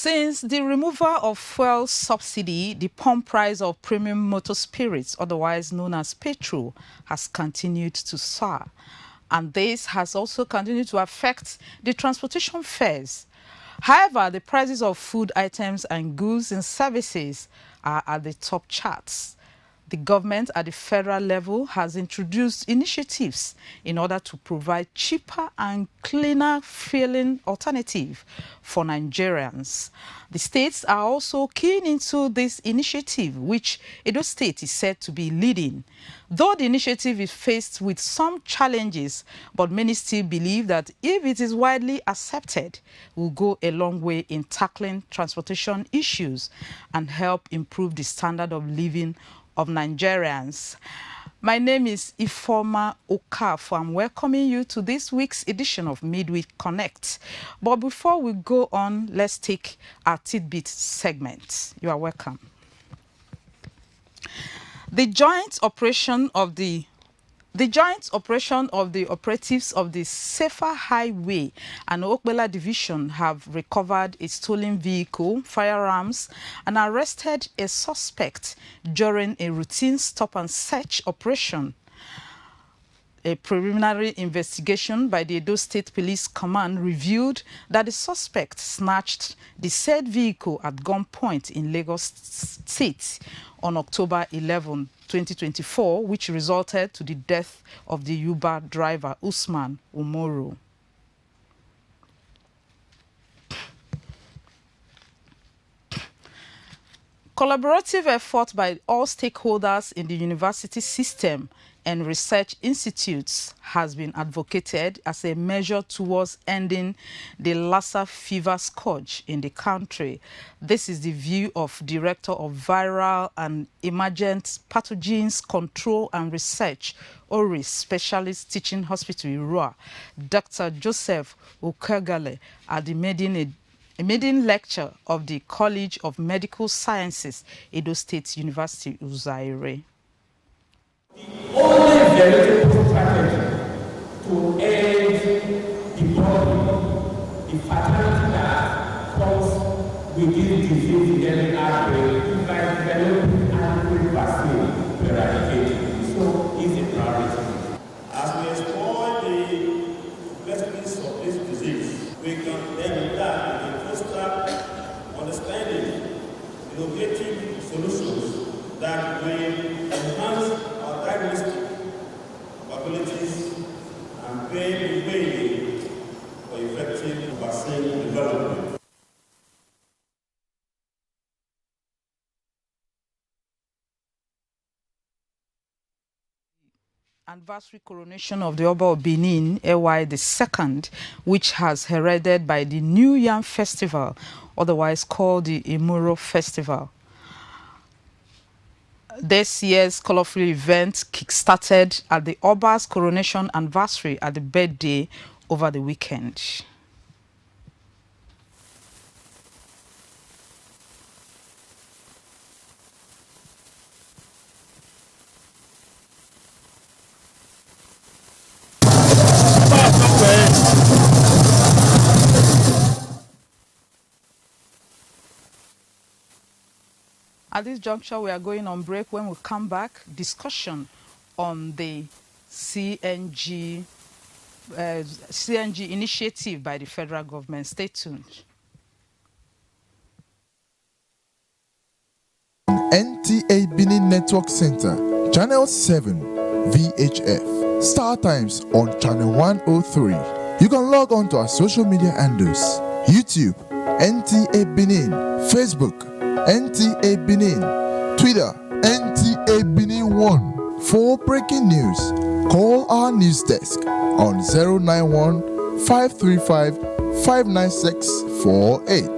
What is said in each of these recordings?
Since the removal of fuel subsidy, the pump price of premium motor spirits, otherwise known as petrol, has continued to soar. And this has also continued to affect the transportation fares. However, the prices of food items and goods and services are at the top charts. The government at the federal level has introduced initiatives in order to provide cheaper and cleaner fueling alternative for Nigerians. The states are also keen into this initiative, which Edo State is said to be leading. Though the initiative is faced with some challenges, but many still believe that if it is widely accepted, it will go a long way in tackling transportation issues and help improve the standard of living of Nigerians. My name is Ifoma Okafor. I'm welcoming you to this week's edition of Midweek Connect. But before we go on, let's take our tidbit segment. You are welcome. The joint operation of the operatives of the Safer Highway and Okbela Division have recovered a stolen vehicle, firearms, and arrested a suspect during a routine stop and search operation. A preliminary investigation by the Edo State Police Command revealed that the suspect snatched the said vehicle at gunpoint in Lagos State on October 11, 2024, which resulted to the death of the Uber driver Usman Umoru. Collaborative effort by all stakeholders in the university system and research institutes has been advocated as a measure towards ending the Lassa fever scourge in the country. This is the view of Director of Viral and Emergent Pathogens Control and Research, ORIS Specialist Teaching Hospital, Irua, Dr. Joseph Okegale, at the maiden lecture of the College of Medical Sciences, Edo State University, Uzaire. The only veritable strategy to end the problem, the fatality that comes with this disease in every outbreak, is by developing adequate vaccine to eradicate it. So it's a priority. As we explore the complexities of this disease, we can then that with foster understanding, innovative solutions that will enhance our diagnostic capabilities and pave the way for effective vaccine development. Anniversary coronation of the Oba of Benin, AY II, which has heralded by the New Yam Festival, otherwise called the Imuro Festival. This year's colorful event kick-started at the Oba's coronation anniversary at the birthday over the weekend. At this juncture, we are going on break. When we come back, discussion on the CNG initiative by the federal government. Stay tuned. Ntabenin Network Center, Channel 7, VHF. Star Times on Channel 103. You can log on to our social media handles: YouTube, Ntabenin, Facebook, Ntabenin, Twitter, Ntabenin1. For breaking news, call our news desk on 091 535 59648.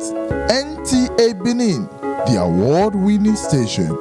Ntabenin, the award-winning station.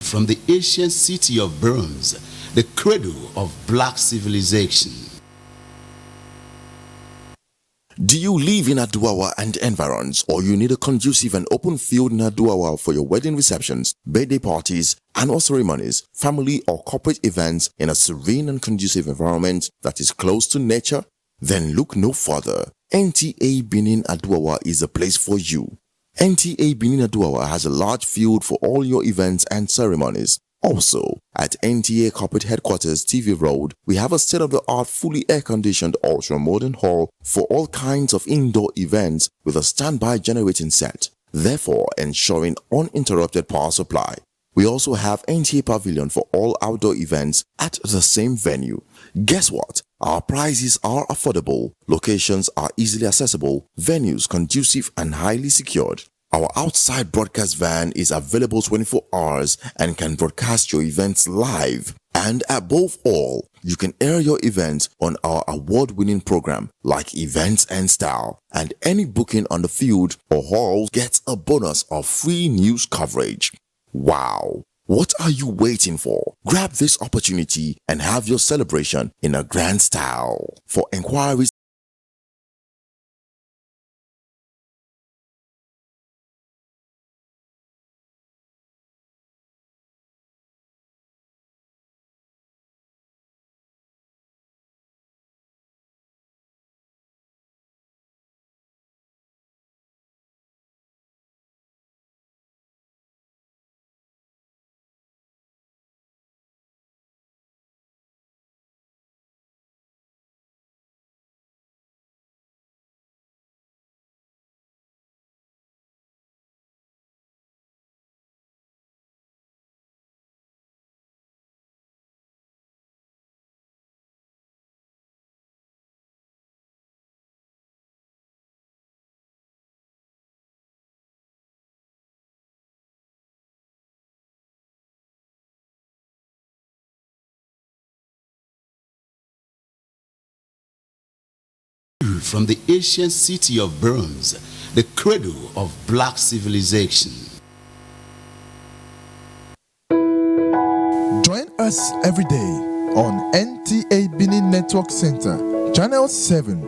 From the ancient city of bronze, the cradle of black civilization. Do you live in Aduawa and environs, or you need a conducive and open field in Aduawa for your wedding receptions, birthday parties, annual ceremonies, family or corporate events in a serene and conducive environment that is close to nature? Then look no further. Ntabenin Aduawa is a place for you. Ntabenin Aduawa has a large field for all your events and ceremonies. Also, at NTA Corporate Headquarters TV Road, we have a state-of-the-art fully air-conditioned ultra-modern hall for all kinds of indoor events with a standby generating set, therefore ensuring uninterrupted power supply. We also have NTA Pavilion for all outdoor events at the same venue. Guess what? Our prices are affordable, locations are easily accessible, venues conducive and highly secured. Our outside broadcast van is available 24 hours and can broadcast your events live. And above all, you can air your events on our award-winning program like Events and Style. And any booking on the field or hall gets a bonus of free news coverage. Wow! What are you waiting for? Grab this opportunity and have your celebration in a grand style. For inquiries, From the ancient city of bronze, the cradle of black civilization. Join us every day on Ntabenin Network Center, Channel 7,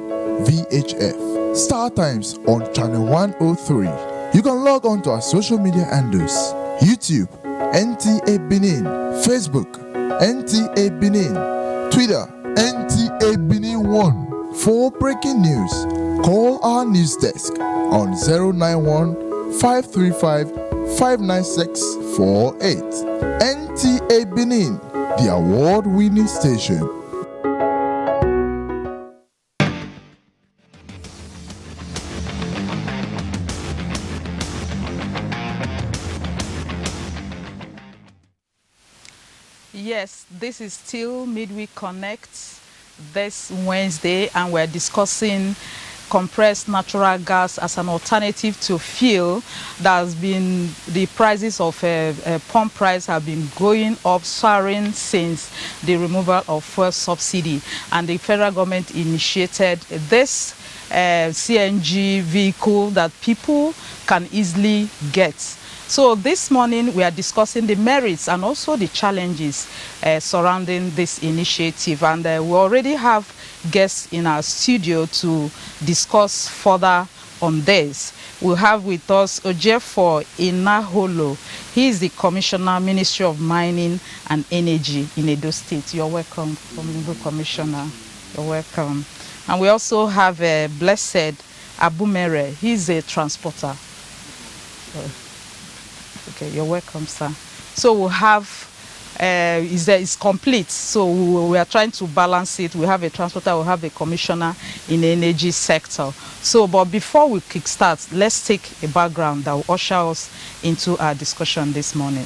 VHF. Star Times on Channel 103. You can log on to our social media handles: YouTube, Ntabenin; Facebook, Ntabenin; Twitter, Ntabenin1. For breaking news, call our news desk on 091 535 59648. Ntabenin, the award-winning station. Yes, this is still Midweek Connect this Wednesday, and we're discussing compressed natural gas as an alternative to fuel. There's been the prices of pump price have been going up, soaring since the removal of fuel subsidy, and the federal government initiated this CNG vehicle that people can easily get. So this morning we are discussing the merits and also the challenges surrounding this initiative, and we already have guests in our studio to discuss further on this. We have with us Ojefo Inaholo. He is the Commissioner, Ministry of Mining and Energy in Edo State. You're welcome, Honorable Commissioner. You're welcome. And we also have Blessed Abumere. He's a transporter. Okay, you're welcome, sir. So we'll have is complete. So we are trying to balance it. We have a transporter, we have a commissioner in the energy sector. So, but before we kickstart, let's take a background that will usher us into our discussion this morning.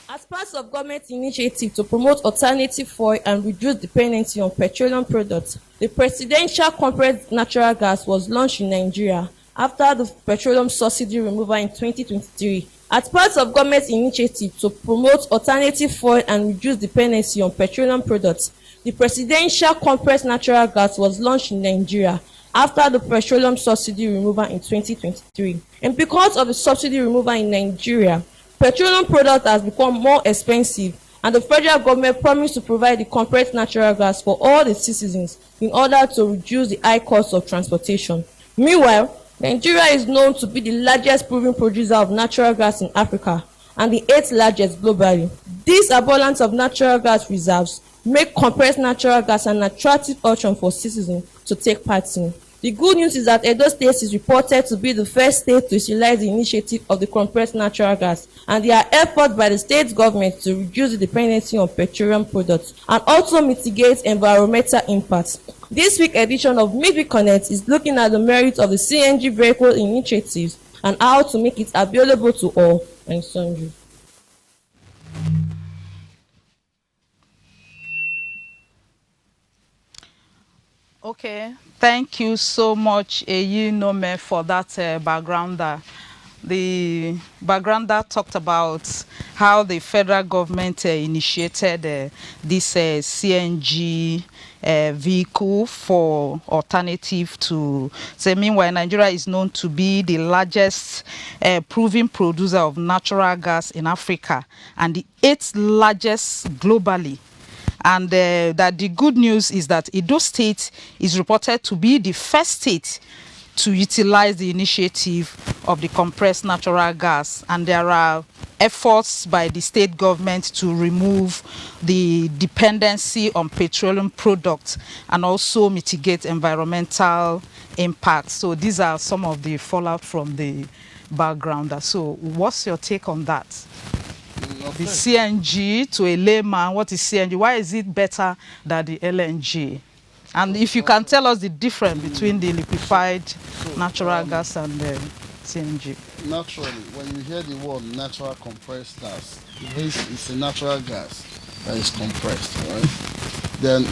As part of government initiative to promote alternative fuel and reduce dependency on petroleum products, the presidential compressed natural gas was launched in Nigeria after the petroleum subsidy removal in 2023. As part of government initiative to promote alternative fuel and reduce dependency on petroleum products, the presidential compressed natural gas was launched in Nigeria after the petroleum subsidy removal in 2023. And because of the subsidy removal in Nigeria, petroleum product has become more expensive, and the federal government promised to provide the compressed natural gas for all the citizens in order to reduce the high cost of transportation. Meanwhile, Nigeria is known to be the largest proven producer of natural gas in Africa and the 8th largest globally. This abundance of natural gas reserves make compressed natural gas an attractive option for citizens to take part in. The good news is that Edo State is reported to be the first state to utilize the initiative of the compressed natural gas, and there are efforts by the state government to reduce the dependency on petroleum products and also mitigate environmental impacts. This week's edition of Midweek Connect is looking at the merits of the CNG vehicle initiatives and how to make it available to all and sundry. Okay, thank you so much, Eyinome, for that backgrounder. The backgrounder talked about how the federal government initiated this CNG vehicle for alternative to say. Meanwhile, Nigeria is known to be the largest proven producer of natural gas in Africa and the 8th largest globally. And that the good news is that Edo State is reported to be the first state to utilize the initiative of the compressed natural gas. And there are efforts by the state government to remove the dependency on petroleum products and also mitigate environmental impacts. So these are some of the fallout from the backgrounder. So what's your take on that? The CNG, to a layman, what is CNG? Why is it better than the LNG? And if you can tell us the difference between the liquefied natural gas and the CNG. Naturally, when you hear the word natural compressed gas, it's a natural gas that is compressed, right? Then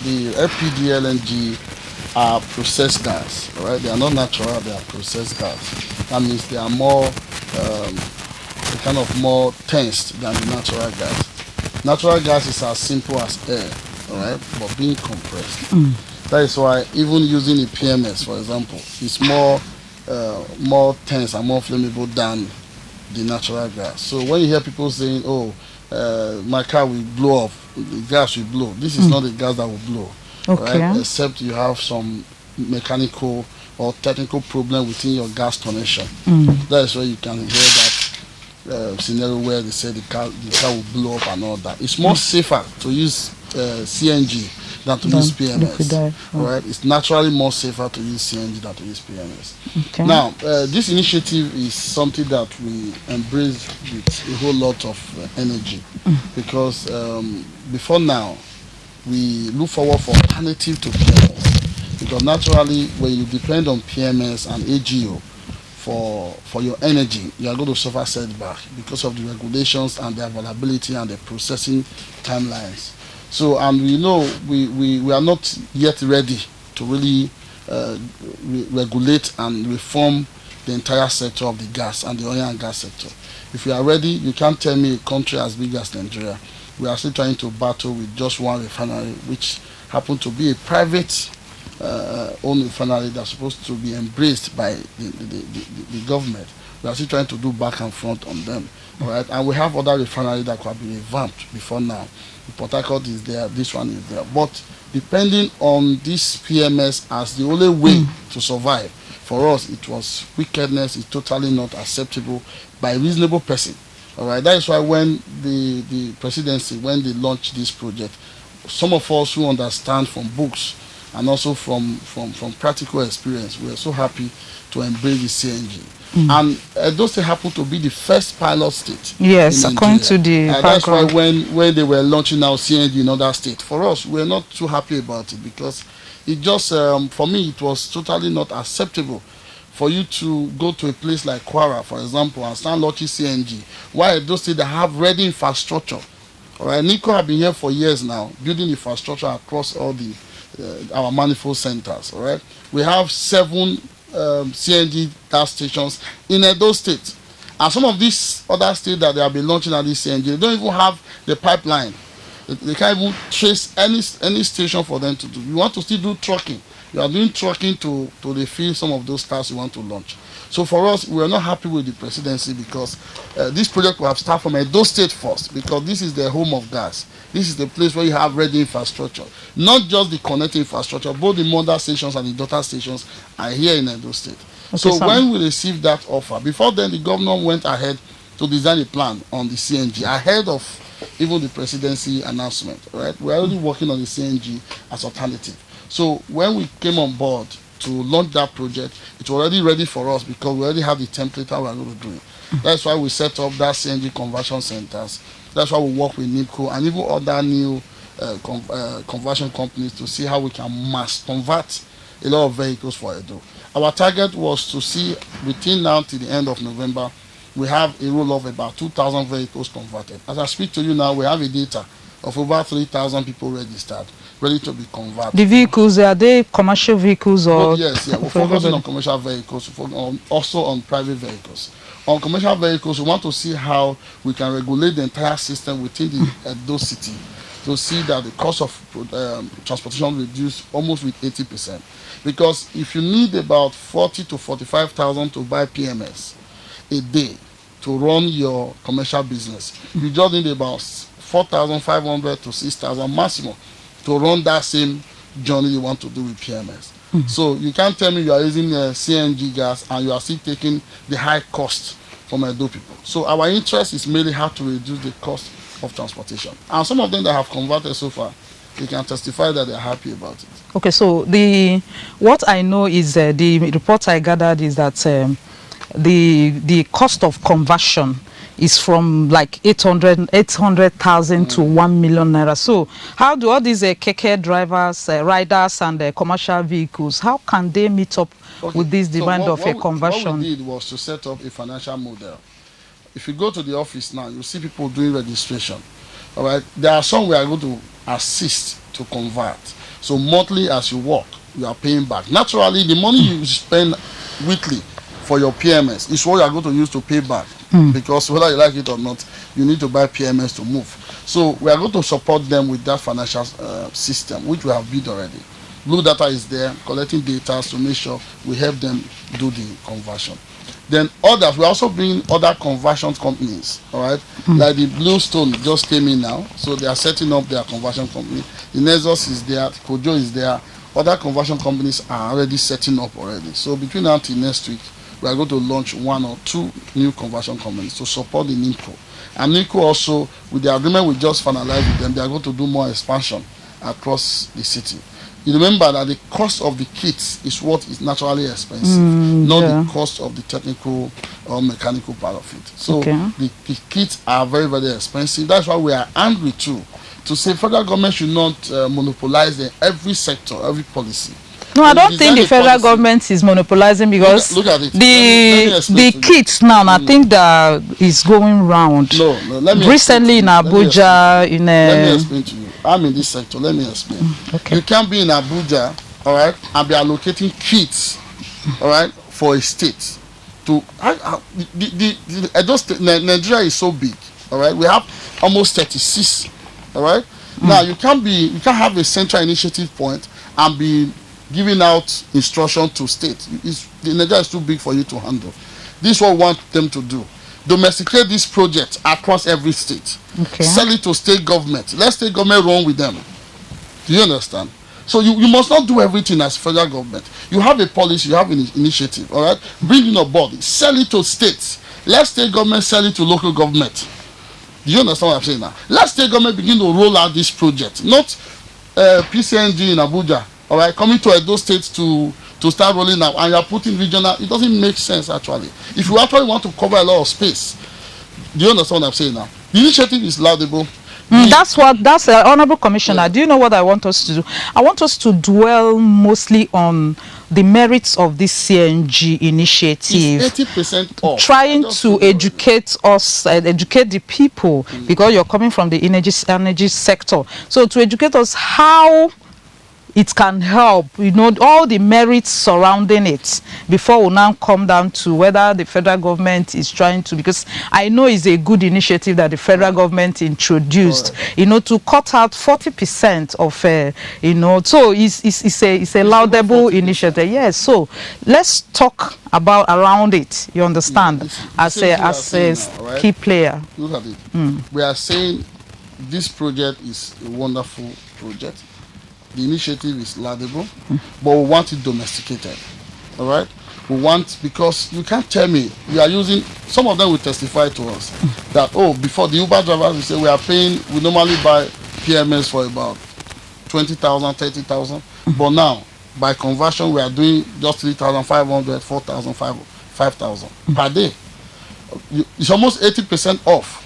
the LPG, LNG are processed gas, right? They are not natural, they are processed gas. That means they are more kind of more tensed than the natural gas. Natural gas is as simple as air, all right, but being compressed. That is why even using a PMS, for example, is more tense and more flammable than the natural gas. So when you hear people saying, "Oh, my car will blow up," the gas will blow. This is not the gas that will blow, right? Except you have some mechanical or technical problem within your gas connection. That is where you can hear that scenario where they say the car will blow up and all that. It's more safer to use CNG than to use PMS. Right? It's naturally more safer to use CNG than to use PMS. Okay. Now, this initiative is something that we embrace with a whole lot of energy because before now, we look forward for alternative to PMS because naturally, when you depend on PMS and AGO for your energy, you are going to suffer setback because of the regulations and the availability and the processing timelines. So, and we know we are not yet ready to really regulate and reform the entire sector of the gas and the oil and gas sector. If we are ready, you can't tell me a country as big as Nigeria. We are still trying to battle with just one refinery, which happened to be a private own refinery that's supposed to be embraced by the government. We are still trying to do back and front on them, all right? And we have other refineries that could be revamped before now. Port Harcourt is there, this one is there. But depending on this PMS as the only way to survive. For us, it was wickedness. It's totally not acceptable by a reasonable person. All right. That is why when the presidency, when they launched this project, some of us who understand from books and also from practical experience, we are so happy to embrace the CNG. And Edo State happened to be the first pilot state. Yes, according to the that's why when they were launching now CNG in other states, for us, we're not too happy about it, because it just, for me, it was totally not acceptable for you to go to a place like Kwara, for example, and start launching CNG, while Edo State that have ready infrastructure. All right, NICO have been here for years now, building infrastructure across all the our manifold centers. All right, we have 7 CNG gas stations in Edo State, and some of these other states that they have been launching at this CNG, they don't even have the pipeline. They can't even trace any station for them to do. You want to still do trucking. You are doing trucking to refill some of those cars you want to launch. So for us, we are not happy with the presidency, because this project will have started from Edo State first, because this is the home of gas. This is the place where you have ready infrastructure, not just the connecting infrastructure, both the mother stations and the daughter stations are here in Edo State. Okay, so when we received that offer, before then the governor went ahead to design a plan on the CNG ahead of even the presidency announcement. Right, we're already working on the CNG as alternative. So when we came on board to launch that project, it was already ready for us, because we already have the template how we're going to do it. That's why we set up that CNG conversion centers. That's why we work with NIPCO and even other new conversion companies to see how we can mass convert a lot of vehicles for Edo. Our target was to see between now to the end of November, we have a roll of about 2,000 vehicles converted. As I speak to you now, we have a data of over 3,000 people registered, ready to be converted. The vehicles, are they commercial vehicles or? Well, yes, yeah. We're focusing on commercial vehicles, also on private vehicles. On commercial vehicles, we want to see how we can regulate the entire system within the Edo City to see that the cost of transportation reduced almost with 80%. Because if you need about 40 to 45,000 to buy PMS a day to run your commercial business, you just need about 4,500 to 6,000 maximum to run that same journey you want to do with PMS. So you can't tell me you are using CNG gas and you are still taking the high cost from Edo people. So our interest is mainly how to reduce the cost of transportation. And some of them that have converted so far, they can testify that they're happy about it. Okay, so what I know is the report I gathered is that the cost of conversion is from like 800,000 to 1 million naira. So how do all these keke drivers, riders and commercial vehicles, how can they meet up with this demand of a conversion? What we did was to set up a financial model. If you go to the office now, you see people doing registration. All right, there are some we are going to assist to convert. So monthly as you work, you are paying back. Naturally, the money you spend weekly for your PMS is what you are going to use to pay back. Because whether you like it or not, you need to buy PMS to move. So we are going to support them with that financial system, which we have built already. Blue Data is there, collecting data to make sure we help them do the conversion. Then others, we also bring other conversion companies, all right? Like the Bluestone just came in now, so they are setting up their conversion company. The Nexus is there, Kojo is there. Other conversion companies are already setting up already. So between now till next week, we are going to launch 1 or 2 new conversion companies to support the NIMCO. And NIMCO also, with the agreement we just finalized with them, they are going to do more expansion across the city. You remember that the cost of the kits is what is naturally expensive, not the cost of the technical or mechanical part of it. So the kits are very, very expensive. That's why we are angry too, to say federal government should not monopolize every sector, every policy. No, I don't think the federal government is monopolizing, because look at it. the kits now, I think that is going round. No, let me recently in Abuja, let me explain to you. I'm in this sector. Let me explain. Okay. You can't be in Abuja, all right, and be allocating kits, all right, for a state. To Nigeria is so big, all right. We have almost 36, all right. Now you can't have a central initiative point and be giving out instruction to state. Nigeria is too big for you to handle. This is what we want them to do. Domesticate this project across every state. Sell it to state government. Let state government run with them. Do you understand? So you must not do everything as federal government. You have a policy, you have an initiative, all right? Bring in a body, sell it to states. Let state government sell it to local government. Do you understand what I'm saying now? Let state government begin to roll out this project. Not PCNG in Abuja, all right, coming to Edo State to start rolling out, and you're putting regional. It doesn't make sense actually. If you actually want to cover a lot of space, do you understand what I'm saying now? The initiative is laudable. That's Honorable Commissioner. Yeah. Do you know what I want us to do? I want us to dwell mostly on the merits of this CNG initiative. It's 80% off. Trying to educate us, educate the people, because you're coming from the energy sector. So to educate us how it can help, you know, all the merits surrounding it, before we now come down to whether the federal government is trying to, because I know it's a good initiative that the federal government introduced, you know, to cut out 40% of, you know, so it's a laudable initiative. Yes, so let's talk about around it, you understand, as a key player. Look at it. We are saying this project is a wonderful project. The initiative is laudable, but we want it domesticated. All right? We want, because you can't tell me we are using, some of them will testify to us that, oh, before the Uber drivers, we say we are paying, we normally buy PMS for about 20,000, 30,000, but now by conversion we are doing just 3,500, 4,000, 5,000 per day. It's almost 80% off.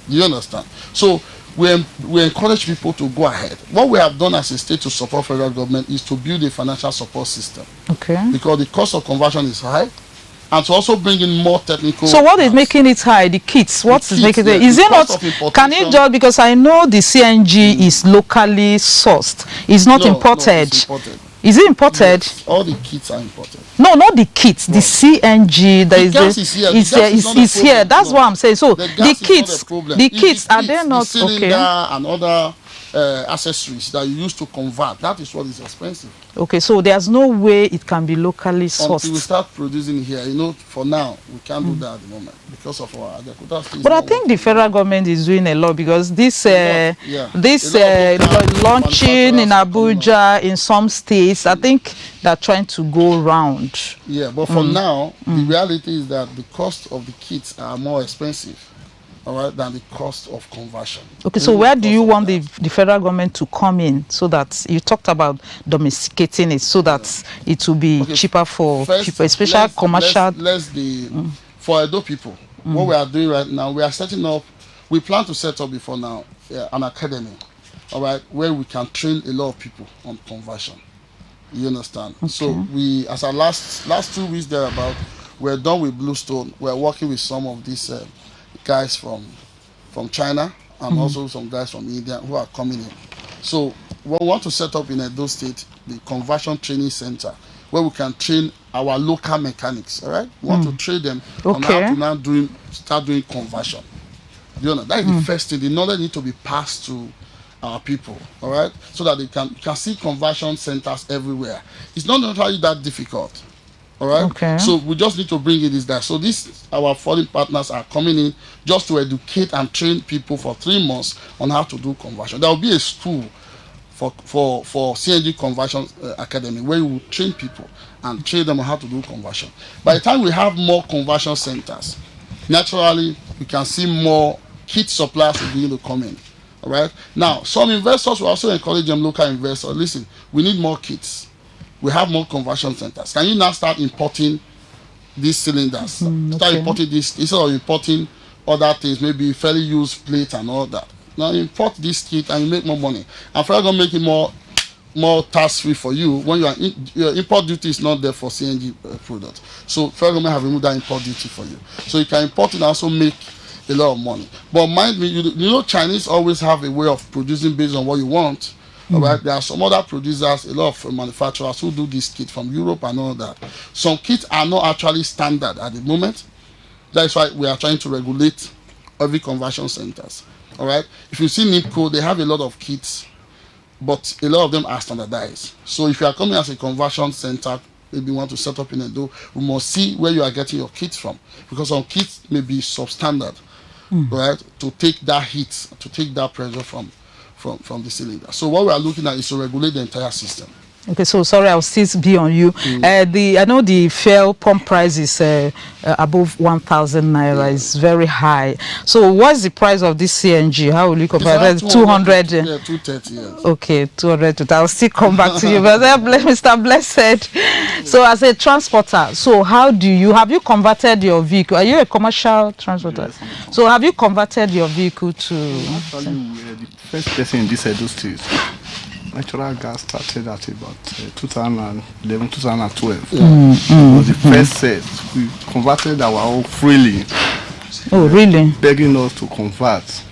Do you understand? So we encourage people to go ahead. What we have done as a state to support federal government is to build a financial support system. Okay. Because the cost of conversion is high, and to also bring in more technical. So what is making it high? The kits. What is making it? Is it not? Can it just, because I know the CNG is locally sourced. It's not imported. No, it's imported. Is it imported? Yes, all the kits are imported. No, not the kits. The CNG that is here. That's what I'm saying. So the kits are they not okay? And other accessories that you use to convert, that is what is expensive. Okay, so there's no way it can be locally sourced until we start producing here. You know, for now we can't do that at the moment because of our agricultural. But I think the federal government is doing a lot, because this launching in Abuja, in some states, I think they're trying to go round. Yeah, but for now, the reality is that the cost of the kits are more expensive, all right, than the cost of conversion. Okay, so where do you want the federal government to come in, so that you talked about domesticating it, so that it will be cheaper for people, especially commercial? For Edo people, what we are doing right now, we are setting up, we plan to set up before now an academy, all right, where we can train a lot of people on conversion. You understand? Okay. So we, as our last 2 weeks thereabout, we're done with Bluestone. We're working with some of these guys from China, and also some guys from India who are coming in. So we want to set up in Edo State the conversion training center, where we can train our local mechanics. All right, we want to train them on how to now start doing conversion. You know, that is the first thing. The knowledge needs to be passed to our people. All right, so that they can see conversion centers everywhere. It's not necessarily that difficult. All right. Okay. So we just need to bring it there. So our foreign partners are coming in just to educate and train people for 3 months on how to do conversion. There will be a school for CNG conversion academy, where we will train people and train them on how to do conversion. By the time we have more conversion centers, naturally we can see more kit suppliers will begin to come in. All right. Now, some investors will also encourage them, local investors. Listen, we need more kits. We have more conversion centers. Can you now start importing these cylinders? Start importing this instead of importing other things, maybe fairly used plates and all that. Now import this kit and you make more money. And further gonna make it more tax free for you when your import duty is not there for CNG products. So federal government have removed that import duty for you. So you can import it and also make a lot of money. But mind me, you know Chinese always have a way of producing based on what you want. All right, there are some other producers, a lot of manufacturers who do this kit from Europe and all that. Some kits are not actually standard at the moment. That's why we are trying to regulate every conversion centers. All right, if you see NIPCO, they have a lot of kits, but a lot of them are standardized. So if you are coming as a conversion center, maybe you want to set up in Edo, we must see where you are getting your kits from, because some kits may be substandard, right, to take that heat, to take that pressure from from the cylinder. So what we are looking at is to regulate the entire system. Okay, so sorry, I'll still be on you. I know the fuel pump price is above 1,000 naira. It's very high. So what's the price of this CNG? How will you compare that? 200? Yeah, 230, yes. Okay, 200. I'll still come back to you. But Mr. Blessed, so as a transporter, so have you converted your vehicle? Are you a commercial transporter? Yes, so have you converted your vehicle to... Actually, we were the first person in this Edo State. Natural gas started at about 2011, 2012. It was the first set. We converted our own freely. Oh, really? Begging us to convert.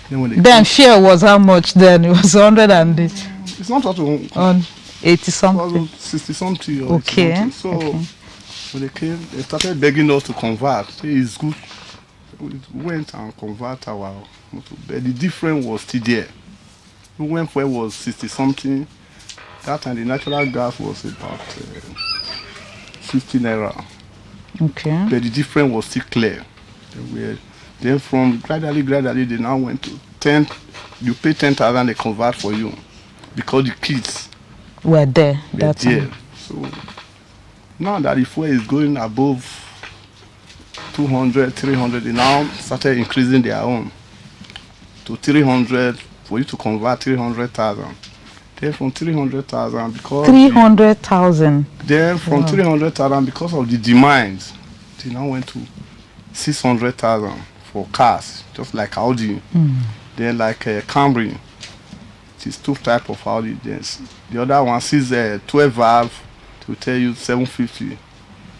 Then fuel was how much then? It was 100 and... It's not on 80 something. 60 something or okay. 80 something. So when they came, they started begging us to convert. It's good. We went and convert our motor. But the difference was still there. When fuel was 60 something, that time the natural gas was about 50 naira. Okay. But the difference was still clear. Then from gradually they now went to 10. You pay 10,000, they convert for you because the kids were there. That's there. So now that the fuel is going above 200, 300, they now started increasing their own to 300. For you to convert 300,000. Then from 300,000 because 300,000. Then from 300,000 because of the demand, they now went to 600,000 for cars, just like Audi. Then like Camry, it is two type of Audi. Then the other one sees 12 valve to tell you 750.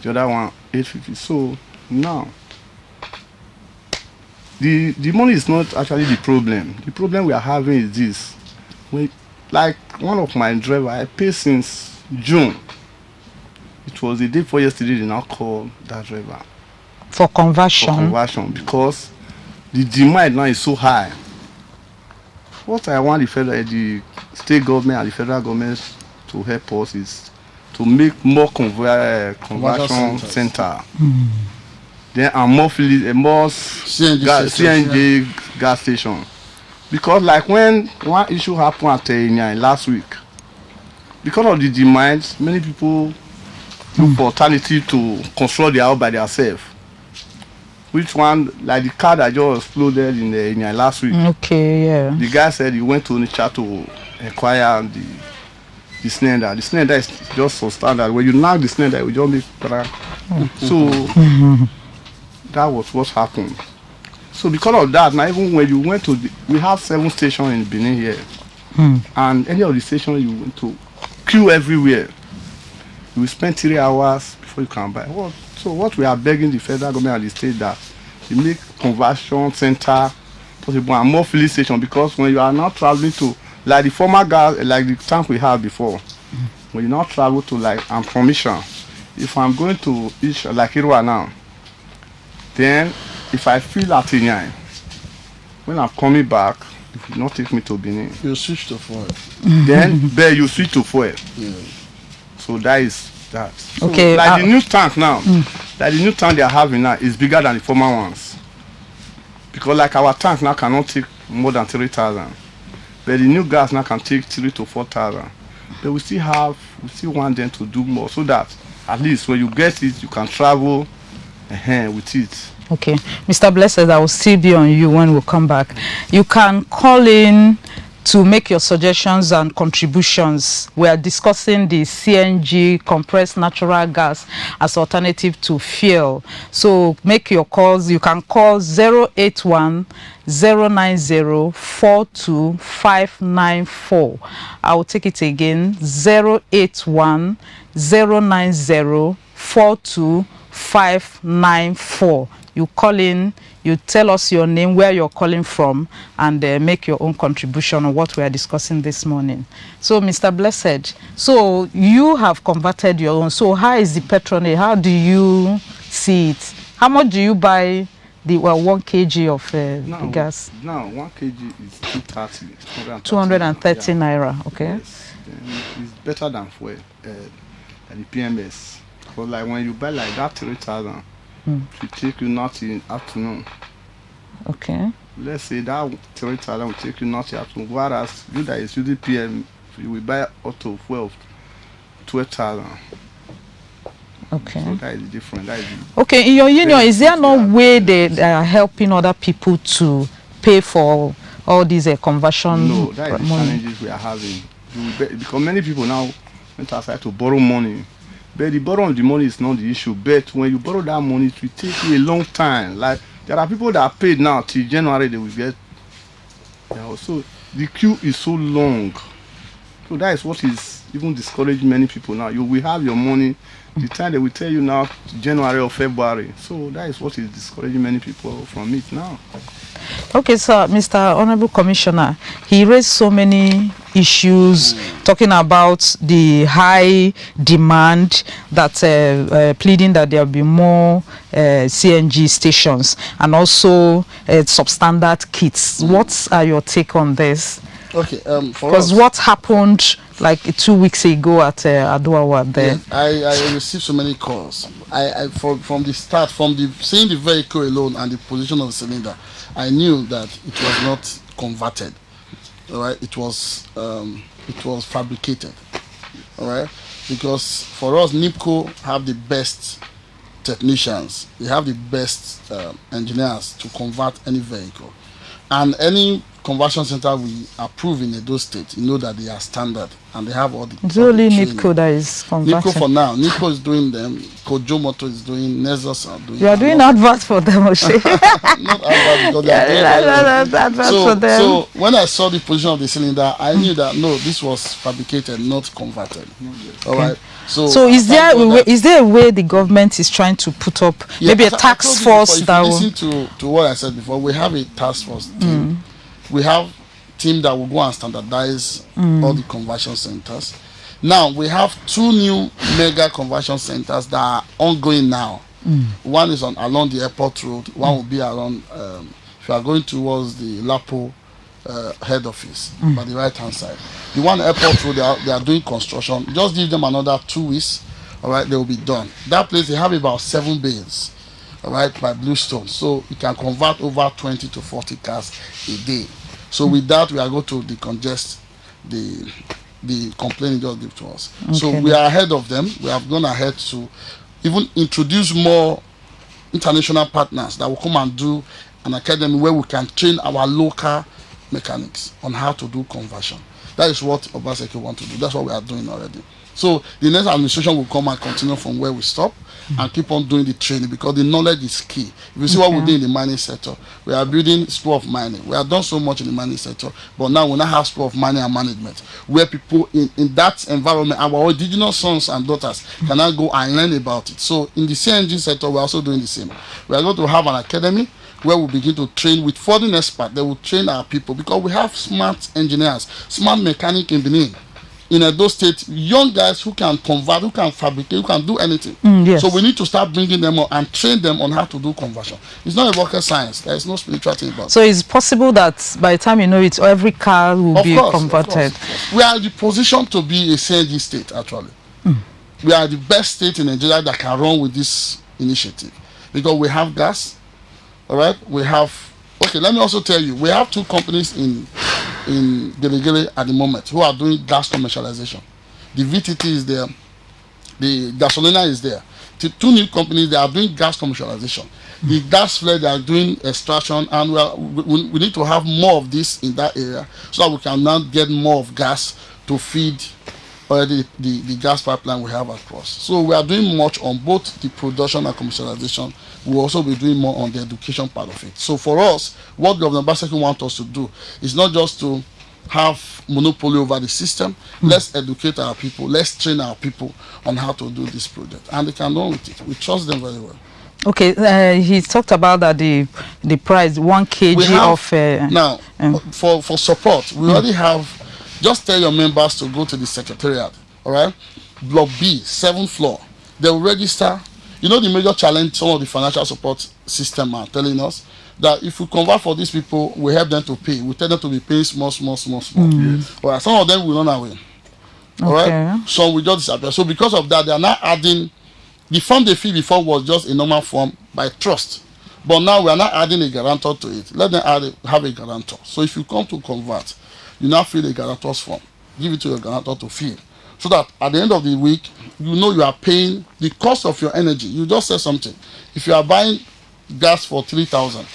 The other one 850. So now. The money is not actually the problem. The problem we are having is this. Like one of my driver, I pay since June. It was the day before yesterday they now called that driver. For conversion? For conversion, because the demand now is so high. What I want the state government and the federal government to help us is to make more conversion center. Then more CNG gas station. Because like when one issue happened at last week, because of the demand, many people look for alternative to construct their house by themselves. Which one, like the car that just exploded in last week. Okay, yeah. The guy said he went to Onitsha to acquire the cylinder. The cylinder is just so standard. When you knock the cylinder, it will just make so that was what happened. So because of that, now even when you went to we have 7 stations in Benin here, and any of the stations you went to, queue everywhere. You will spend 3 hours before you can buy. So what we are begging the federal government and the state that they make conversion center possible and more filling station, because when you are now traveling to like the former gas, like the tank we had before, when you now travel to like I'm from Isha, if I'm going to Isha like Irwa now. Then, if I feel at Inyai, when I'm coming back, if you not take me to Benin, you switch to fuel. Then, there you switch to fuel. Yeah. So that is that. So okay. Like the new tank now, like the new tank they are having now is bigger than the former ones. Because like our tank now cannot take more than 3,000, but the new gas now can take 3,000 to 4,000. But we still want them to do more, so that at least when you get it, you can travel. With it. Okay, Mr. Blessed, I will still be on you when we come back. You can call in to make your suggestions and contributions. We are discussing the CNG, compressed natural gas, as alternative to fuel. So make your calls. You can call 081 090 42594. I will take it again. 081 090 42594. You call in, you tell us your name, where you're calling from, and make your own contribution on what we are discussing this morning. So, Mr. Blessed, so you have converted your own. So how is the patronage? How do you see it? How much do you buy the 1 kg of the gas? Now 1 kg is 230. 230 naira, okay. Yes. It's better than fuel, than the PMS. Because like when you buy like that 3,000, it will take you not in afternoon. Okay. let's say that 3,000 will take you not to whereas you that is using PM, you will buy auto 12,000. Okay. So that is different. That is okay, in your union, is there no way they are helping other people to pay for all these conversion? No, that is the money? challenges we are having. Because many people now went outside to borrow money. But the borrowing of the money is not the issue. But when you borrow that money, it will take you a long time. Like there are people that are paid now till January they will get. So the queue is so long. So that is what is even discouraging many people now. You will have your money. The time they will tell you now January or February. So that is what is discouraging many people from it now. Okay, so Mr. Honorable Commissioner, he raised so many issues talking about the high demand, that pleading that there will be more CNG stations and also substandard kits. What are your take on this? Okay, because what happened like 2 weeks ago at Aduawa there? Yes, I received so many calls. From the start, seeing the vehicle alone and the position of the cylinder, I knew that it was not converted. All right, it was fabricated. All right, because for us, NIPCO have the best technicians. They have the best engineers to convert any vehicle, and any conversion center we approve in Edo State, you know that they are standard and they have all the. It's only NIPCO that is converting. NIPCO for now. NIPCO is doing them. Kojo Moto is doing. Nexus are doing. You are doing adverts for them, Oshe. Not adverts because they are doing adverts for them. So when I saw the position of the cylinder, I knew that no, this was fabricated, not converted. All right. So is there a way the government is trying to put up maybe a task force that will listen to what I said before? We have a task force team. We have team that will go and standardize all the conversion centers. Now we have 2 new mega conversion centers that are ongoing now. One is along the airport road. One will be around if you are going towards the Lapo head office by the right hand side. The one airport road, they are doing construction. Just give them another 2 weeks. All right, they will be done. That place they have about 7 bays. All right, by Bluestone, so you can convert over 20 to 40 cars a day. So with that, we are going to decongest the complaint just give to us. Okay. So we are ahead of them. We have gone ahead to even introduce more international partners that will come and do an academy where we can train our local mechanics on how to do conversion. That is what Obaseki want to do. That's what we are doing already. So the next administration will come and continue from where we stop and keep on doing the training, because the knowledge is key. If you see what we do in the mining sector, we are building school of mining. We have done so much in the mining sector, but now we now have school of mining and management, where people in that environment, our indigenous sons and daughters can now go and learn about it. So in the CNG sector, we're also doing the same. We are going to have an academy where we begin to train with foreign experts. They will train our people, because we have smart engineers, smart mechanics in Benin, in Edo State, young guys who can convert, who can fabricate, who can do anything. Yes. So we need to start bringing them on and train them on how to do conversion. It's not a rocket science. There is no spiritual thing about it. So it's possible that by the time you know it, every car will be converted. Of course. We are in the position to be a CNG state, actually. We are the best state in Nigeria that can run with this initiative, because we have gas. All right, we have. Okay, let me also tell you, we have 2 companies in Gelegele at the moment who are doing gas commercialization. The VTT is there, the Gasolina is there. 2 new companies, they are doing gas commercialization. The gas flare, they are doing extraction, and we need to have more of this in that area, so that we can now get more of gas to feed already the gas pipeline we have across. So we are doing much on both the production and commercialization. We'll also be doing more on the education part of it. So for us, what Governor Obaseki wants us to do is not just to have monopoly over the system. Let's educate our people. Let's train our people on how to do this project, and they can run with it. We trust them very well. Okay, he talked about that the price 1 kg of now for support. We already have. Just tell your members to go to the secretariat. All right, Block B, 7th floor. They will register. You know the major challenge some of the financial support system are telling us that if we convert for these people, we help them to pay. We tell them to be paying small. Yes. All right, some of them will run away. All right, some will just disappear. So because of that, they are now adding the form they filled before was just a normal form by trust. But now we are not adding a guarantor to it. Let them have a guarantor. So if you come to convert, you now fill a guarantor's form. Give it to your guarantor to fill. So that at the end of the week, you know you are paying the cost of your energy. You just said something. If you are buying gas for 3,000,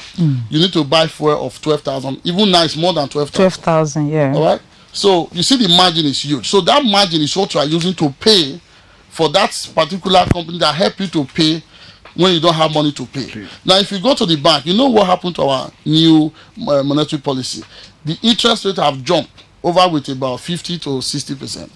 you need to buy fuel of 12,000. Even now it's more than 12,000. 12,000, yeah. All right. So you see the margin is huge. So that margin is what you are using to pay for that particular company that help you to pay when you don't have money to pay. Now, if you go to the bank, you know what happened to our new monetary policy? The interest rate have jumped over with about 50 to 60%.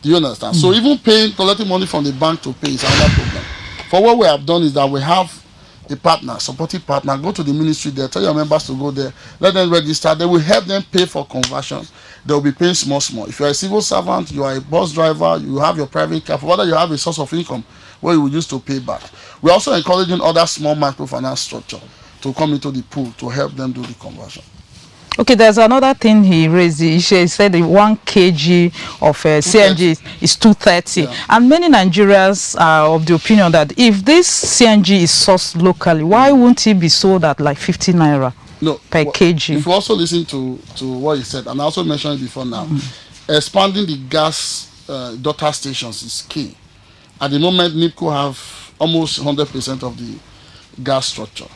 Do you understand? So even collecting money from the bank to pay is another problem. For what we have done is that we have a partner, supportive partner, go to the ministry there, tell your members to go there, let them register. They will help them pay for conversion. They will be paying small. If you are a civil servant, you are a bus driver, you have your private car, whether you have a source of income where you will use to pay back. We're also encouraging other small microfinance structure to come into the pool to help them do the conversion. Okay, there's another thing he raised. He said the 1 kg of CNG is 230. Yeah. And many Nigerians are of the opinion that if this CNG is sourced locally, why won't it be sold at like 50 naira per kg? If you also listen to what he said, and I also mentioned it before now, expanding the gas daughter stations is key. At the moment, NIPCO have almost 100% of the gas structure.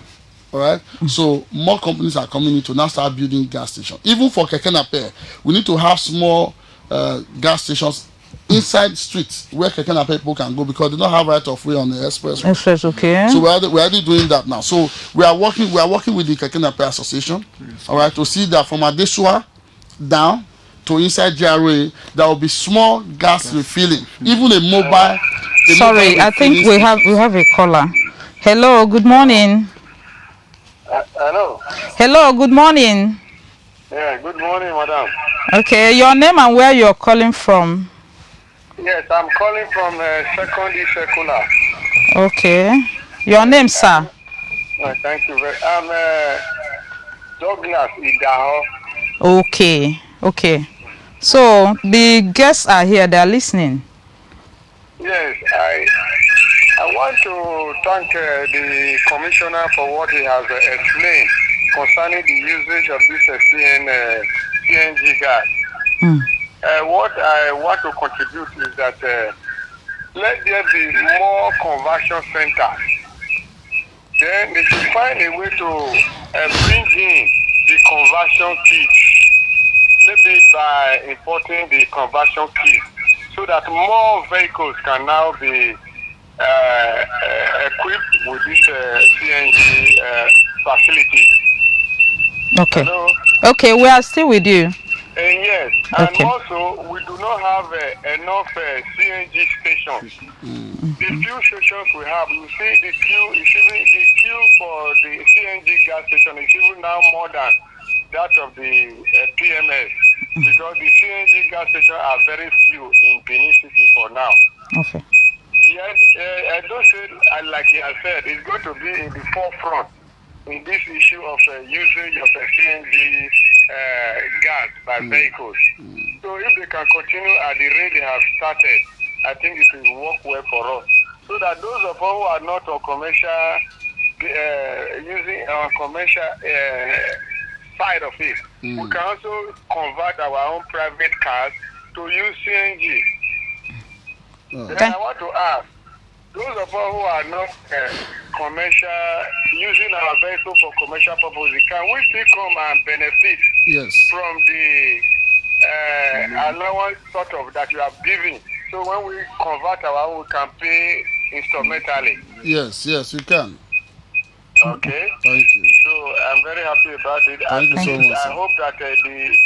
All right. So more companies are coming in to now start building gas stations. Even for Keke Napep, we need to have small gas stations inside streets where Keke Napep people can go because they don't have right of way on the expressway. Okay. So we're already doing that now. So we are working with the Keke Napep Association, all right, to see that from Adesua down to inside GRA there will be small gas refilling, even a mobile. Sorry, I think we have a caller. Hello, good morning. Hello. Hello, good morning. Yeah, good morning, madam. Okay, your name and where you're calling from? Yes, I'm calling from Secondary Secular. Okay. Your name, sir? Thank you. I'm Douglas Idaho. Okay. So, the guests are here, they are listening. Yes, I want to thank the commissioner for what he has explained concerning the usage of this CNG gas. What I want to contribute is that let there be more conversion centers. Then they should find a way to bring in the conversion kits, maybe by importing the conversion kits, so that more vehicles can now be equipped with this CNG facility. Okay. Hello? Okay, we are still with you. Yes, and also we do not have enough CNG stations. The few stations we have, you see the queue for the CNG gas station is even now more than that of the PMS, because the CNG gas stations are very few in Benin City for now. Okay. Yes, I don't say, like he has said, it's going to be in the forefront in this issue of usage of CNG gas by vehicles. So if they can continue at the rate they have started, I think it will work well for us. So that those of us who are not on commercial, using our commercial side of it, we can also convert our own private cars to use CNG. Then I want to ask, those of us who are not commercial, using our vehicle for commercial purposes, can we still come and benefit from the allowance sort of that you have given? So when we convert our own, we can pay instrumentally. Yes, you can. Okay. Thank you. So I'm very happy about it. Thank you so much. I hope that the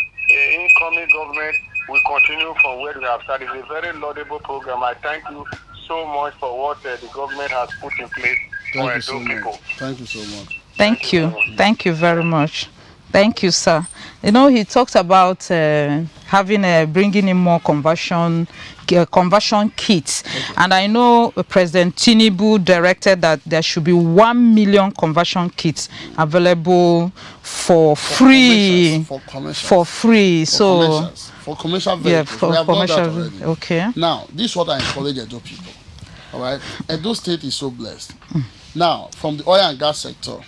incoming government will continue from where we have started. It's a very laudable program. I thank you so much for what the government has put in place for Edo people. Thank you so much. Thank you. Thank you very much. Thank you, sir. You know, he talked about bringing in more conversion kits, and I know President Tinubu directed that there should be 1 million conversion kits available for free. For free. So for commercial vehicles. For we have commercial. Done that already. Okay. Now, this is what I encourage Edo people. All right, Edo State is so blessed. Now, from the oil and gas sector,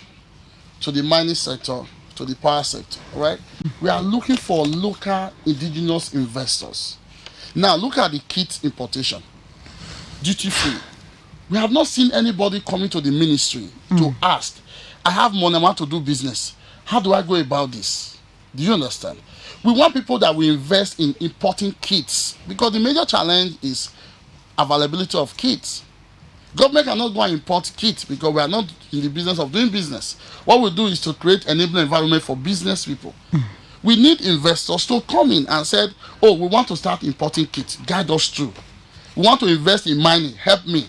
to the mining sector, to the power sector, right? We are looking for local indigenous investors. Now, look at the kit importation, duty-free. We have not seen anybody coming to the ministry to ask, I have money, I want to do business. How do I go about this? Do you understand? We want people that will invest in importing kits, because the major challenge is availability of kits. Government cannot go and import kits because we are not in the business of doing business. What we do is to create an enabling environment for business people. We need investors to come in and say, oh, we want to start importing kits, guide us through. We want to invest in mining, help me.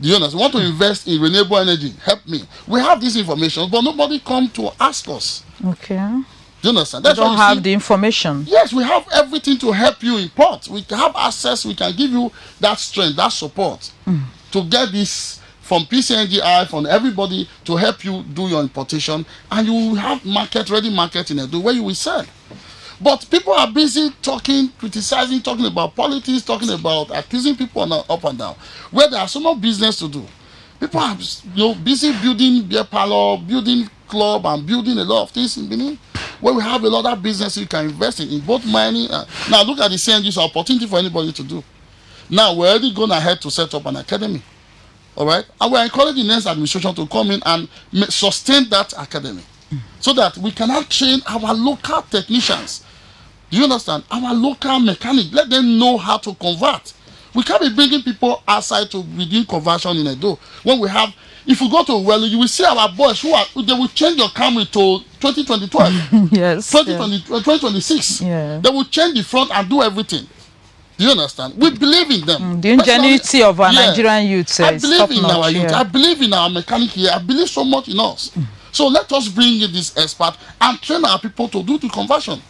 Do you understand? We want to invest in renewable energy, help me. We have this information, but nobody come to ask us. Okay. Do you understand? That's don't have the information. Yes, we have everything to help you import. We have access, we can give you that strength, that support to get this from PCNGI, from everybody to help you do your importation, and you will have ready market in Edo where you will sell. But people are busy talking, criticizing, talking about politics, talking about accusing people up and down, where there are so much business to do. People are busy building beer parlor, building club, and building a lot of things in Benin, where we have a lot of business you can invest in both mining. Now look at the CNG's opportunity for anybody to do. Now we're already going ahead to set up an academy. All right, and we're encouraging the next administration to come in and sustain that academy so that we can now train our local technicians. Do you understand? Our local mechanics, let them know how to convert. We can't be bringing people outside to begin conversion in Edo. When we have, if you go to Welu, you will see our boys they will change your Camry to 2012. Yes. 2026. Yeah. They will change the front and do everything. Do you understand? We believe in them. The ingenuity of our Nigerian youth. I believe in our youth. I believe in our mechanic here. I believe so much in us. So let us bring in this expert and train our people to do the conversion.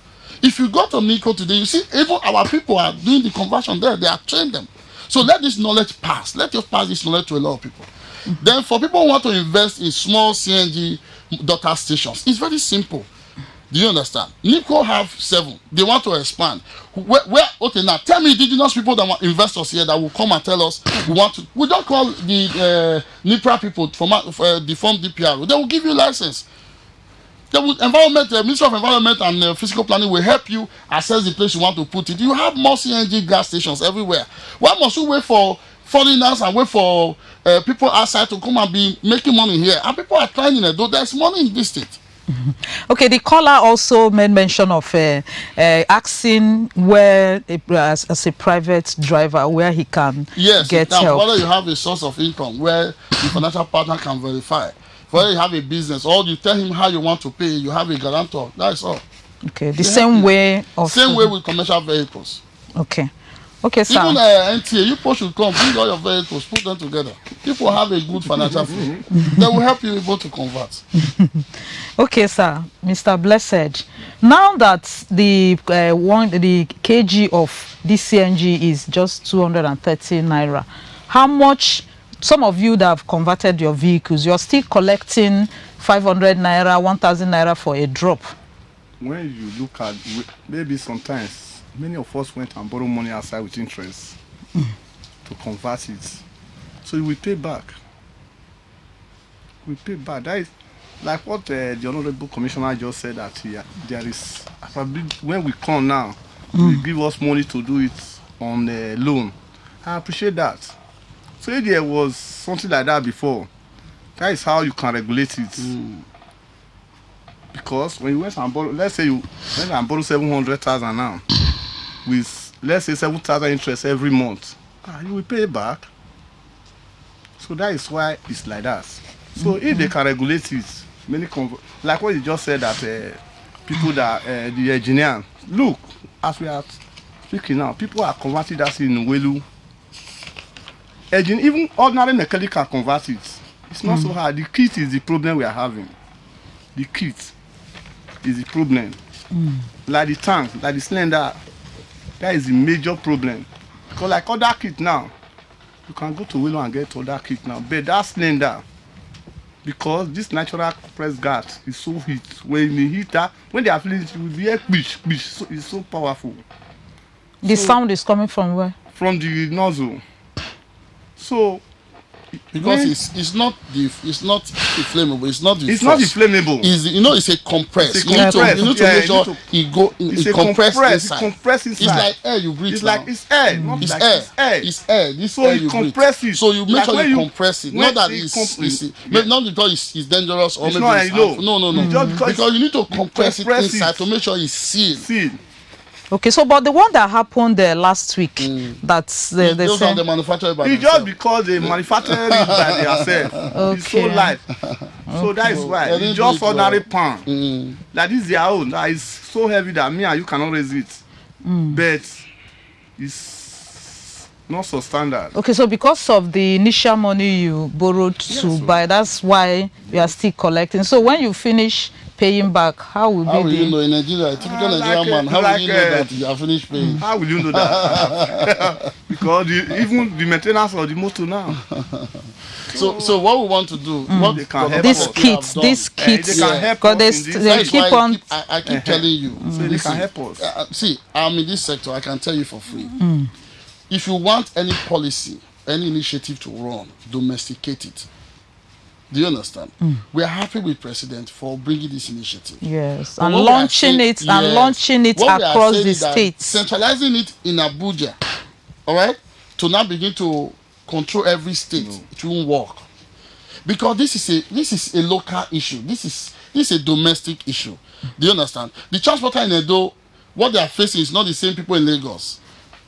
If you go to Nico today, you see even our people are doing the conversion there. They are trained them. So let this knowledge pass. Let us pass this knowledge to a lot of people. Then for people who want to invest in small CNG daughter stations, it's very simple. Do you understand? Nico have 7. They want to expand. Okay, now tell me indigenous people that want investors here that will come and tell us we don't call the NIPRA people from the form DPR. They will give you license. The Ministry of Environment and Physical Planning will help you assess the place you want to put it. You have more CNG gas stations everywhere. Why must you wait for foreigners and wait for people outside to come and be making money here? And people are trying in Edo. There's money in this state. Okay, the caller also made mention of asking where, as a private driver, where he can get help. Whether you have a source of income where the financial partner can verify, whether you have a business, or you tell him how you want to pay, you have a guarantor. That's all. Okay, the same way of... Same way with commercial vehicles. Okay. Okay, sir. Even NTA, you people should come, bring all your vehicles, put them together. People have a good financial flow. They will help you able to convert. Okay, sir. Mr. Blessed, now that the kg of this CNG is just 230 naira, how much, some of you that have converted your vehicles, you're still collecting 500 naira, 1,000 naira for a drop? When you look at, maybe sometimes, many of us went and borrowed money outside with interest to convert it. So we pay back. We pay back. That is like what the Honorable Commissioner just said, that there is, when we come now, they give us money to do it on a loan. I appreciate that. So if there was something like that before, that is how you can regulate it. Because when you went and borrow, let's say you went and borrow 700,000 now, with let's say 7,000 interest every month, you will pay back. So that is why it's like that. So if they can regulate it, like what you just said, that people that the engineer, look, as we are speaking now, people are converting that in Welu. Even ordinary mechanic can convert it. It's not so hard. The kit is the problem we are having. The kit is the problem. Like the tank, like the cylinder, that is the major problem. Because like other kit now, you can go to Willow and get other kit now. But that cylinder, because this natural compressed gas is so heat. When you heat that, when they are feeling it, you will hear bish. So it's so powerful. The sound is coming from where? From the nozzle. So because it's not inflammable. It's not the It's not inflammable. It's a compress. It's a You need compress. to make sure it compress inside. It compress inside. It's like air you breathe. It's like it's air. Not It's like air. It's air. It's air. This So air you you compress breathe. it. So you make Like sure when you you- compress it. when Not that it it's not because it's dangerous or It's maybe not, it's no. harmful. No. It's just Because you need to compress it compress inside it. to make sure it's sealed. See, Okay, so but the one that happened last week, that's the Those same. are the manufactured by it's just themselves. because they manufacture it by themselves. It's so Okay. light. So that is why. They It's didn't just do it ordinary well. pan. That is their own. That is so heavy that me and you cannot raise it. But it's not so standard. Okay, so because of the initial money you borrowed to buy, that's why you are still collecting. So when you finish paying back, how will How will be you the... know in Nigeria, a typical Like Nigerian man, how will you know like, that you have finished paying? How will you know that? Because even the maintenance of the motor now. So what we want to do, what They can help These us. kits, They can help because us in this. they That's keep why on... I keep telling you. So they listen, can help us. See, I'm in this sector, I can tell you for free. If you want any policy, any initiative to run, domesticate it. Do you understand? We are happy with President for bringing this initiative. Yes, But and what we are launching saying- it and yes. launching it What we are across saying the is that states. centralizing it in Abuja, all right, to now begin to control every state, it won't work. Because this is a local issue. This is a domestic issue. Do you understand? The transporter in Edo, what they are facing is not the same people in Lagos.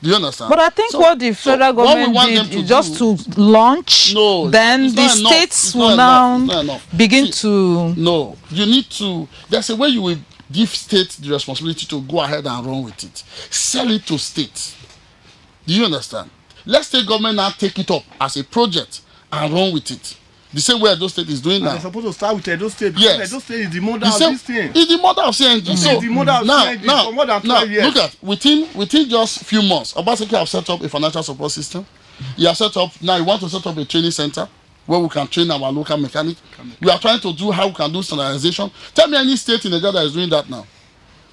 Do you understand? But I think what the federal what we government want did them to is just do- to launch, No, then it's the not enough. states It's will not enough. It's not now enough. begin See, to... No, you need to. There's a way you will give states the responsibility to go ahead and run with it. Sell it to states. Do you understand? Let state government now take it up as a project and run with it. The same way Edo State is doing And now. they're supposed to start with Edo State. Because Yes. Edo State is the mother The of same, this thing. it's the mother of CNG. So It's the mother of CNG for more than 12 years. look at within just few months, Obaseki have set up a financial support system. He has set up now. He wants to set up a training center where we can train our local mechanic. We are trying to do how we can do standardization. Tell me any state in Nigeria that is doing that now.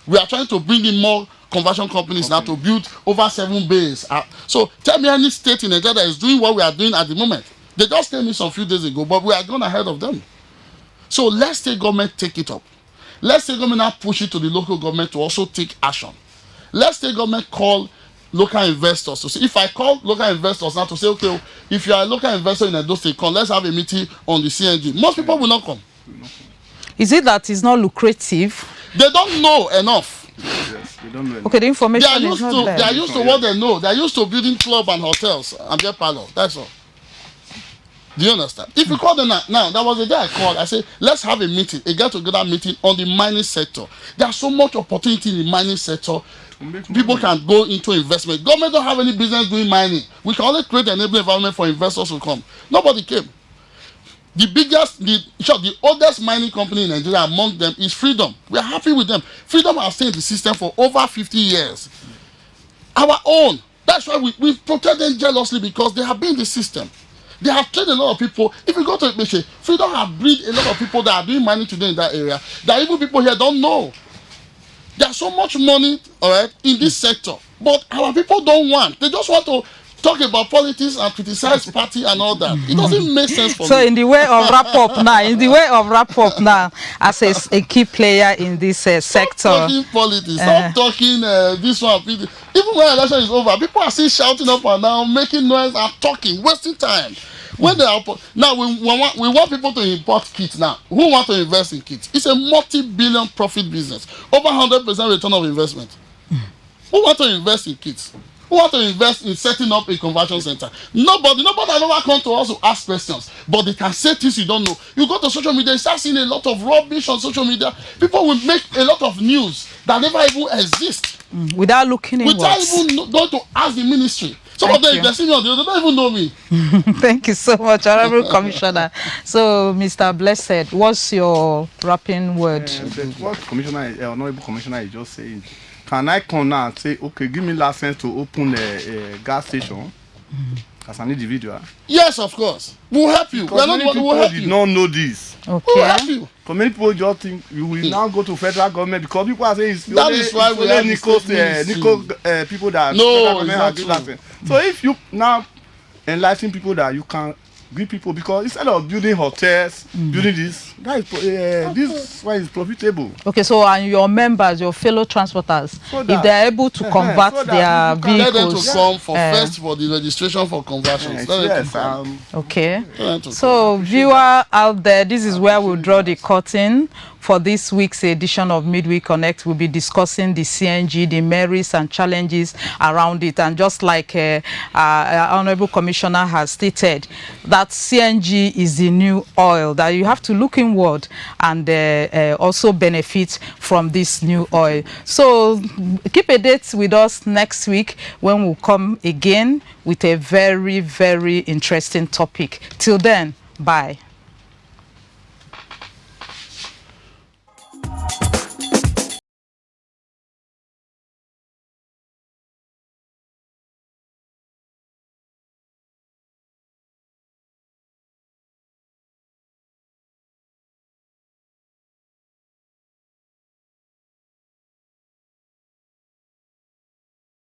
We are trying to bring in more conversion companies now to build over 7 bays. So tell me any state in Nigeria that is doing what we are doing at the moment. They just told me some few days ago, but we are going ahead of them. So let state government take it up. Let state government now push it to the local government to also take action. Let state government call local investors to say, if I call local investors now to say, okay, if you are a local investor in Edo State, come, let's have a meeting on the CNG. Most people will not come. Is it that it's not lucrative? They don't know enough. Yes, they don't know. Okay, the They information are is used not to there. they are used to what they know. They are used to building club and hotels and their parlor. That's all. Do you understand? If you call them now, that was the day I called. I said, let's have a meeting, a get-together meeting on the mining sector. There's so much opportunity in the mining sector. People can go into investment. Government don't have any business doing mining. We can only create an enabling environment for investors to come. Nobody came. The oldest mining company in Nigeria among them is Freedom. We are happy with them. Freedom has stayed in the system for over 50 years. Our own. That's why we protect them jealously, because they have been in the system. They have trained a lot of people. If you go to Ikpeche, Freedom have bred a lot of people that are doing mining today in that area that even people here don't know. There's so much money, all right, in this sector, but our people don't want. They just want to talk about politics and criticize party and all that. It doesn't make sense for So me. in the way of wrap up now, as a key player in this sector. Stop talking politics. Stop talking this one. Even when election is over, people are still shouting up and down, making noise and talking, wasting time. When they are now, we want people to import kits now. Who want to invest in kits? It's a multi-billion profit business. Over 100% return of investment. Who want to invest in kits? Who want to invest in setting up a conversion center? Nobody has ever come to us to ask questions, but they can say things you don't know. You go to social media, you start seeing a lot of rubbish on social media. People will make a lot of news that never even exist. Without looking Without inwards. even going to ask the ministry. Some of them, if they see me on the other, they don't even know me. Thank you so much, Honorable Commissioner. So, Mr. Blessed, what's your wrapping word? What Honorable Commissioner is just saying, can I come now and say, okay, give me license to open a gas station as an individual? Yes, of course. We'll help you. Because many people did not know this. We'll Okay. help you. So many people just think you will now go to federal government because people are saying That is why we have the state people that No, federal government it's have not given true. license. So if you now enlighten people that you can give people, because instead of building hotels, building this, this one is profitable. Okay, so and your members, your fellow transporters, So if that- they are able to convert so that their people can- Let them vehicles, to come for first for the registration for conversions. Let them to Yes, come. okay. Let them to So, viewer out there, this is where we'll draw the curtain for this week's edition of Midweek Connect. We'll be discussing the CNG, the merits and challenges around it. And just like our Honorable Commissioner has stated, that CNG is the new oil, that you have to look inward and also benefit from this new oil. So, keep a date with us next week when we'll come again with a very, very interesting topic. Till then, bye.